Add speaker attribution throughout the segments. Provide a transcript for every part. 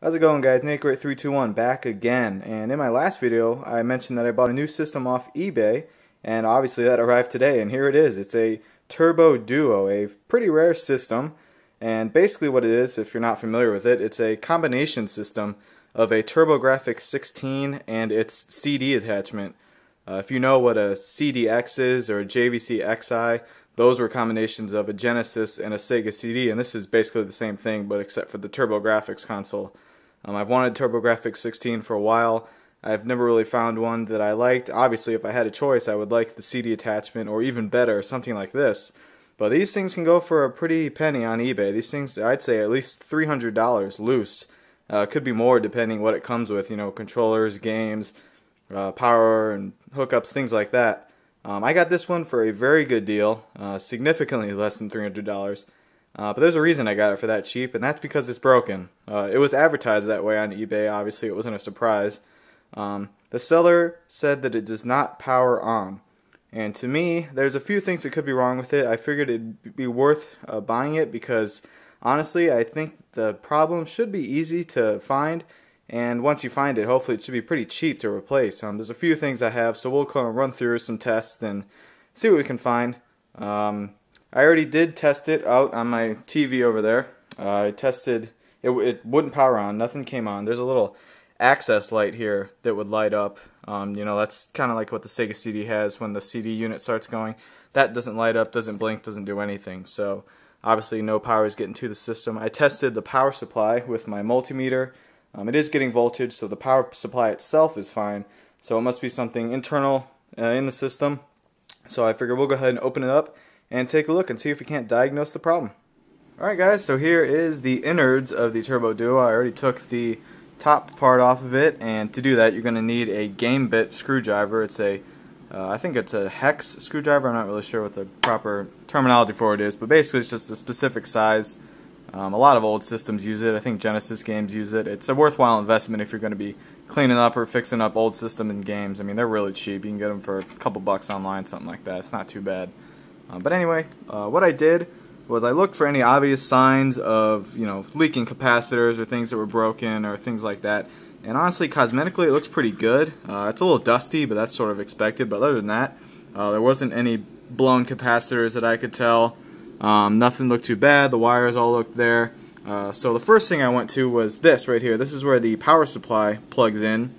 Speaker 1: How's it going, guys? NateGreat321 back again, and in my last video I mentioned that I bought a new system off eBay, and obviously that arrived today, and here it is. It's a Turbo Duo, a pretty rare system, and basically what it is, if you're not familiar with it, it's a combination system of a TurboGrafx 16 and its CD attachment. If you know what a CDX is, or a JVC XI, those were combinations of a Genesis and a Sega CD, and this is basically the same thing, but except for the TurboGrafx console. I've wanted TurboGrafx 16 for a while. I've never really found one that I liked. Obviously, if I had a choice, I would like the CD attachment, or even better, something like this. But these things can go for a pretty penny on eBay. These things, I'd say at least $300 loose. Could be more depending what it comes with, you know, controllers, games, power, and hookups, things like that. I got this one for a very good deal, significantly less than $300. But there's a reason I got it for that cheap, and that's because it's broken. It was advertised that way on eBay. Obviously, it wasn't a surprise. The seller said that it does not power on. And to me, there's a few things that could be wrong with it. I figured it'd be worth buying it because, honestly, I think the problem should be easy to find. And once you find it, hopefully it should be pretty cheap to replace. There's a few things I have, so we'll kind of run through some tests and see what we can find. I already did test it out on my TV over there. I tested it, it wouldn't power on, nothing came on. There's a little access light here that would light up. You know, that's kind of like what the Sega CD has when the CD unit starts going. That doesn't light up, doesn't blink, doesn't do anything. So obviously no power is getting to the system. I tested the power supply with my multimeter. It is getting voltage, so the power supply itself is fine. So it must be something internal in the system. So I figured we'll go ahead and open it up and take a look and see if we can't diagnose the problem. Alright guys, so here is the innards of the Turbo Duo. I already took the top part off of it, and to do that you're going to need a game bit screwdriver. It's a, I think it's a hex screwdriver. I'm not really sure what the proper terminology for it is, but basically it's just a specific size. A lot of old systems use it. I think Genesis games use it. It's a worthwhile investment if you're going to be cleaning up or fixing up old system and games. I mean, they're really cheap. You can get them for a couple bucks online, something like that. It's not too bad. But anyway, what I did was I looked for any obvious signs of, you know, leaking capacitors or things that were broken or things like that. And honestly, cosmetically, it looks pretty good. It's a little dusty, but that's sort of expected. But other than that, there wasn't any blown capacitors that I could tell. Nothing looked too bad. The wires all looked there. So the first thing I went to was this right here. This is where the power supply plugs in.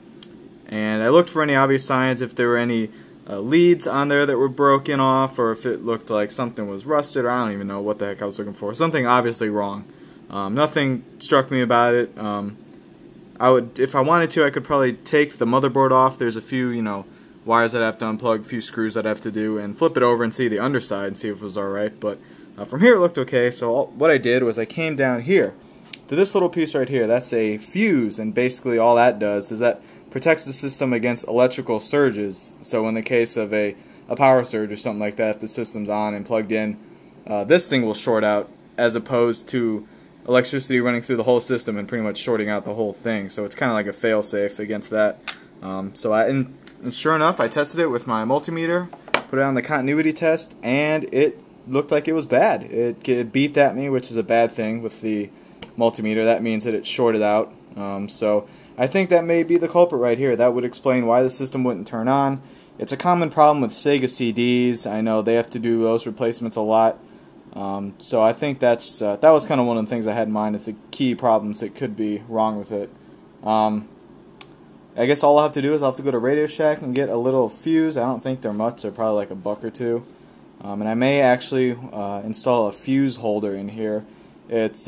Speaker 1: And I looked for any obvious signs, if there were any leads on there that were broken off, or if it looked like something was rusted, or I don't even know what the heck I was looking for. Something obviously wrong. Nothing struck me about it. I would, if I wanted to, I could probably take the motherboard off. There's a few, you know, wires that I have to unplug, a few screws I'd have to do, and flip it over and see the underside and see if it was alright. But from here it looked okay, so what I did was I came down here to this little piece right here. That's a fuse, and basically all that does is that protects the system against electrical surges. So in the case of a power surge or something like that, if the system's on and plugged in, this thing will short out, as opposed to electricity running through the whole system and pretty much shorting out the whole thing. So it's kind of like a fail-safe against that. And sure enough, I tested it with my multimeter, put it on the continuity test, and it looked like it was bad. It beeped at me, which is a bad thing with the multimeter. That means that it shorted out. So I think that may be the culprit right here. That would explain why the system wouldn't turn on. It's a common problem with Sega CDs. I know they have to do those replacements a lot. So I think that was kind of one of the things I had in mind as the key problems that could be wrong with it. I guess all I'll have to do is I'll have to go to Radio Shack and get a little fuse. I don't think they're much. They're probably like a buck or two. And I may actually install a fuse holder in here. It's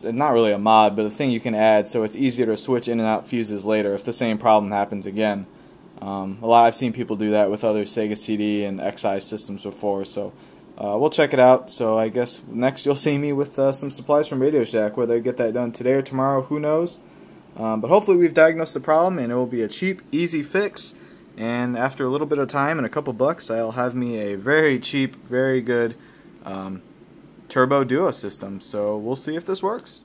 Speaker 1: not really a mod, but a thing you can add so it's easier to switch in and out fuses later if the same problem happens again. I've seen people do that with other Sega CD and XI systems before, so we'll check it out. So I guess next you'll see me with some supplies from Radio Shack. Whether I get that done today or tomorrow, who knows. But hopefully we've diagnosed the problem, and it will be a cheap, easy fix. And after a little bit of time and a couple bucks, I'll have me a very cheap, very good Turbo Duo system. So we'll see if this works.